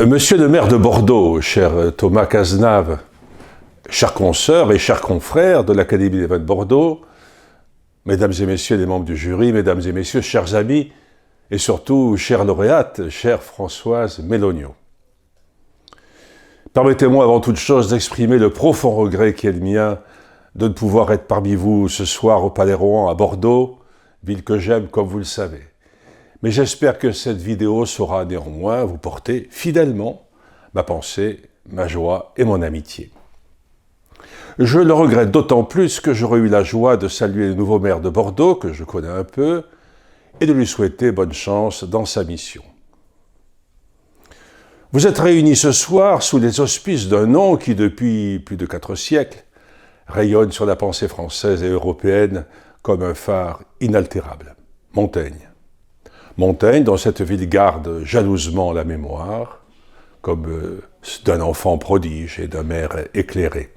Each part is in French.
Monsieur le maire de Bordeaux, cher Thomas Cazenave, chers consoeurs et chers confrères de l'Académie des vins de Bordeaux, mesdames et messieurs les membres du jury, mesdames et messieurs, chers amis, et surtout, chère lauréate, chère Françoise Méloniot. Permettez-moi avant toute chose d'exprimer le profond regret qui est le mien de ne pouvoir être parmi vous ce soir au Palais Rohan à Bordeaux, ville que j'aime comme vous le savez. Mais j'espère que cette vidéo saura néanmoins vous porter fidèlement ma pensée, ma joie et mon amitié. Je le regrette d'autant plus que j'aurais eu la joie de saluer le nouveau maire de Bordeaux, que je connais un peu, et de lui souhaiter bonne chance dans sa mission. Vous êtes réunis ce soir sous les auspices d'un nom qui, depuis plus de 4 siècles, rayonne sur la pensée française et européenne comme un phare inaltérable, Montaigne. Montaigne, dont cette ville garde jalousement la mémoire, comme d'un enfant prodige et d'un maire éclairé.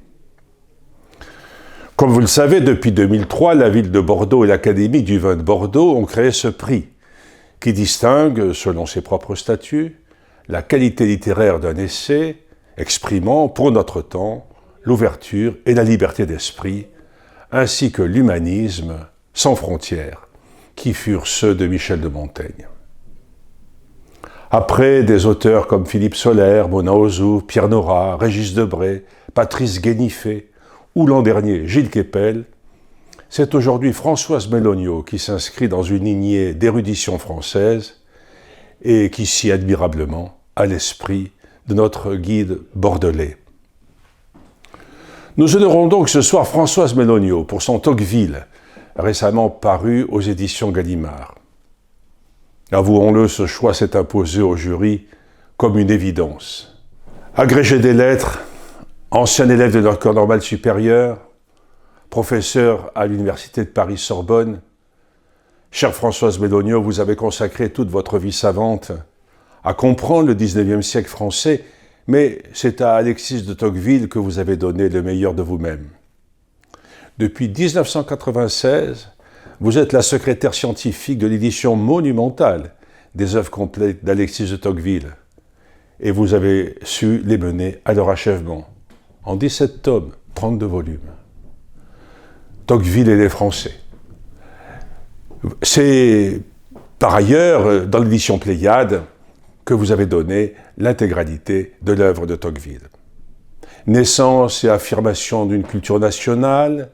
Comme vous le savez, depuis 2003, la ville de Bordeaux et l'Académie du vin de Bordeaux ont créé ce prix, qui distingue, selon ses propres statuts, la qualité littéraire d'un essai, exprimant, pour notre temps, l'ouverture et la liberté d'esprit, ainsi que l'humanisme sans frontières, qui furent ceux de Michel de Montaigne. Après des auteurs comme Philippe Sollaire, Mona Ozouf, Pierre Nora, Régis Debray, Patrice Guéniffé, ou l'an dernier Gilles Kepel, c'est aujourd'hui Françoise Méloniot qui s'inscrit dans une lignée d'érudition française et qui scie admirablement à l'esprit de notre guide bordelais. Nous honorons donc ce soir Françoise Méloniot pour son Tocqueville, récemment paru aux éditions Gallimard. Avouons-le, ce choix s'est imposé au jury comme une évidence. Agrégé des lettres, ancien élève de l'École normale supérieure, professeur à l'Université de Paris-Sorbonne, chère Françoise Méloniot, vous avez consacré toute votre vie savante à comprendre le XIXe siècle français, mais c'est à Alexis de Tocqueville que vous avez donné le meilleur de vous-même. Depuis 1996, vous êtes la secrétaire scientifique de l'édition monumentale des œuvres complètes d'Alexis de Tocqueville, et vous avez su les mener à leur achèvement, en 17 tomes, 32 volumes. Tocqueville et les Français. C'est par ailleurs dans l'édition Pléiade que vous avez donné l'intégralité de l'œuvre de Tocqueville. Naissance et affirmation d'une culture nationale,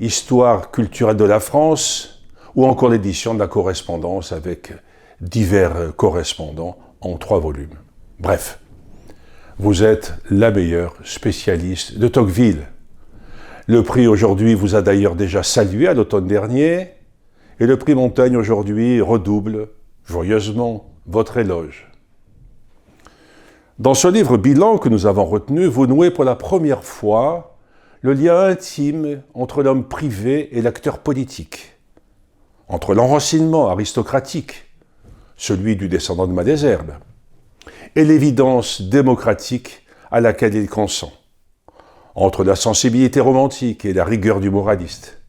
histoire culturelle de la France, ou encore l'édition de la correspondance avec divers correspondants en 3 volumes. Bref, vous êtes la meilleure spécialiste de Tocqueville. Le prix aujourd'hui vous a d'ailleurs déjà salué à l'automne dernier, et le prix Montaigne aujourd'hui redouble joyeusement votre éloge. Dans ce livre bilan que nous avons retenu, vous nouez pour la première fois le lien intime entre l'homme privé et l'acteur politique, entre l'enracinement aristocratique, celui du descendant de Malesherbes, et l'évidence démocratique à laquelle il consent, entre la sensibilité romantique et la rigueur du moraliste.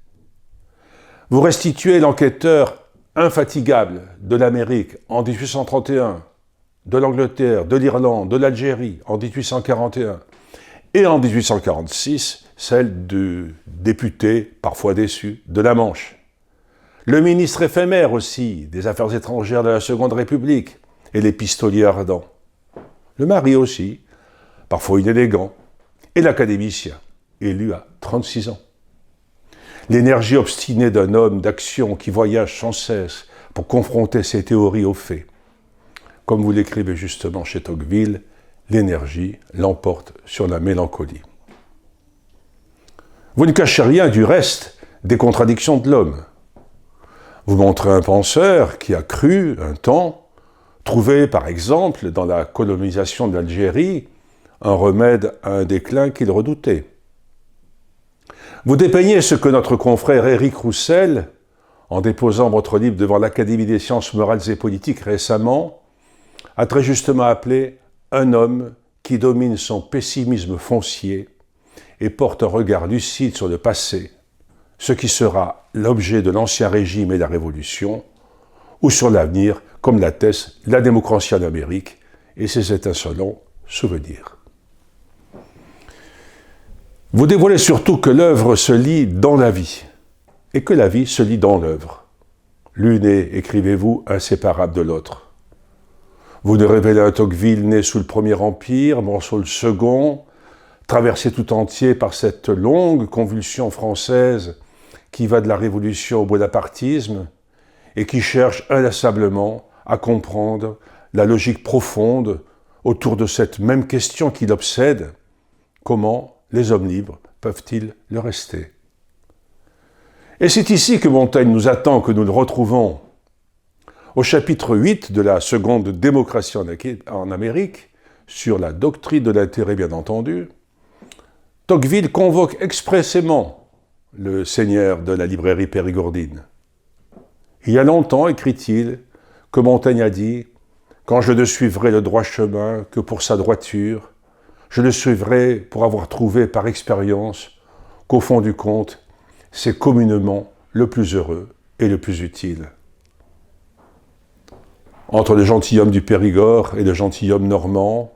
Vous restituez l'enquêteur infatigable de l'Amérique en 1831, de l'Angleterre, de l'Irlande, de l'Algérie en 1841, et en 1846, celle du député, parfois déçu, de la Manche. Le ministre éphémère aussi des Affaires étrangères de la Seconde République et les pistoliers ardents. Le mari aussi, parfois inélégant, et l'académicien, élu à 36 ans. L'énergie obstinée d'un homme d'action qui voyage sans cesse pour confronter ses théories aux faits. Comme vous l'écrivez justement chez Tocqueville, l'énergie l'emporte sur la mélancolie. Vous ne cachez rien du reste des contradictions de l'homme. Vous montrez un penseur qui a cru, un temps, trouver par exemple dans la colonisation de l'Algérie un remède à un déclin qu'il redoutait. Vous dépeignez ce que notre confrère Éric Roussel, en déposant votre livre devant l'Académie des sciences morales et politiques récemment, a très justement appelé un homme qui domine son pessimisme foncier et porte un regard lucide sur le passé, ce qui sera l'objet de l'Ancien Régime et de la Révolution, ou sur l'avenir, comme l'atteste la démocratie en Amérique et ses étincelants souvenirs. Vous dévoilez surtout que l'œuvre se lit dans la vie, et que la vie se lit dans l'œuvre. L'une est, écrivez-vous, inséparable de l'autre. Vous nous révélez un Tocqueville né sous le Premier Empire, mort sous le Second, traversé tout entier par cette longue convulsion française qui va de la Révolution au bonapartisme et qui cherche inlassablement à comprendre la logique profonde autour de cette même question qui l'obsède: comment les hommes libres peuvent-ils le rester? Et c'est ici que Montaigne nous attend, que nous le retrouvons. Au chapitre 8 de la seconde démocratie en Amérique, sur la doctrine de l'intérêt bien entendu, Tocqueville convoque expressément le seigneur de la librairie Périgourdine. Il y a longtemps, écrit-il, que Montaigne a dit « Quand je ne suivrai le droit chemin que pour sa droiture, je le suivrai pour avoir trouvé par expérience qu'au fond du compte, c'est communément le plus heureux et le plus utile. » Entre le gentilhomme du Périgord et le gentilhomme normand,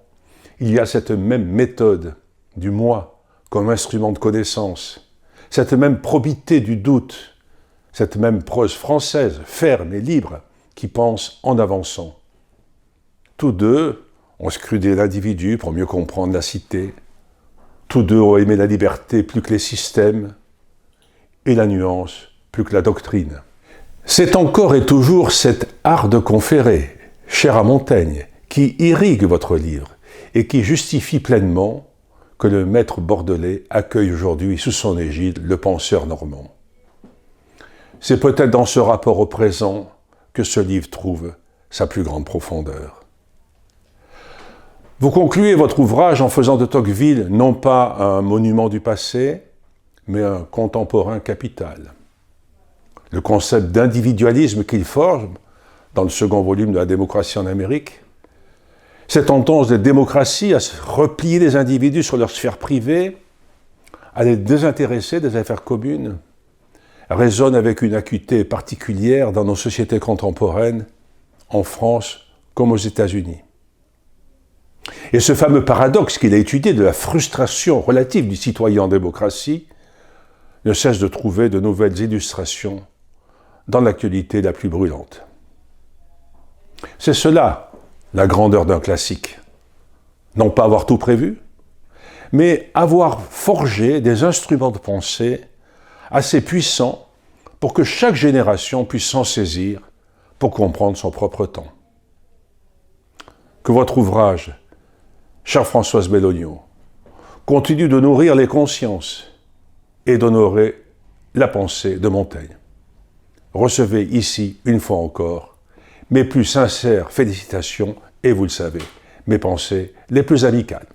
il y a cette même méthode du moi comme instrument de connaissance, cette même probité du doute, cette même prose française, ferme et libre, qui pense en avançant. Tous deux ont scruté l'individu pour mieux comprendre la cité. Tous deux ont aimé la liberté plus que les systèmes et la nuance plus que la doctrine. C'est encore et toujours cet art de conférer, cher à Montaigne, qui irrigue votre livre et qui justifie pleinement que le maître bordelais accueille aujourd'hui sous son égide le penseur normand. C'est peut-être dans ce rapport au présent que ce livre trouve sa plus grande profondeur. Vous concluez votre ouvrage en faisant de Tocqueville non pas un monument du passé, mais un contemporain capital. Le concept d'individualisme qu'il forge dans le second volume de la démocratie en Amérique, cette tendance des démocraties à se replier les individus sur leur sphère privée, à les désintéresser des affaires communes, résonne avec une acuité particulière dans nos sociétés contemporaines, en France comme aux États-Unis. Et ce fameux paradoxe qu'il a étudié de la frustration relative du citoyen en démocratie ne cesse de trouver de nouvelles illustrations dans l'actualité la plus brûlante. C'est cela, la grandeur d'un classique. Non pas avoir tout prévu, mais avoir forgé des instruments de pensée assez puissants pour que chaque génération puisse s'en saisir pour comprendre son propre temps. Que votre ouvrage, chère Françoise Bellogno, continue de nourrir les consciences et d'honorer la pensée de Montaigne. Recevez ici, une fois encore, mes plus sincères félicitations et, vous le savez, mes pensées les plus amicales.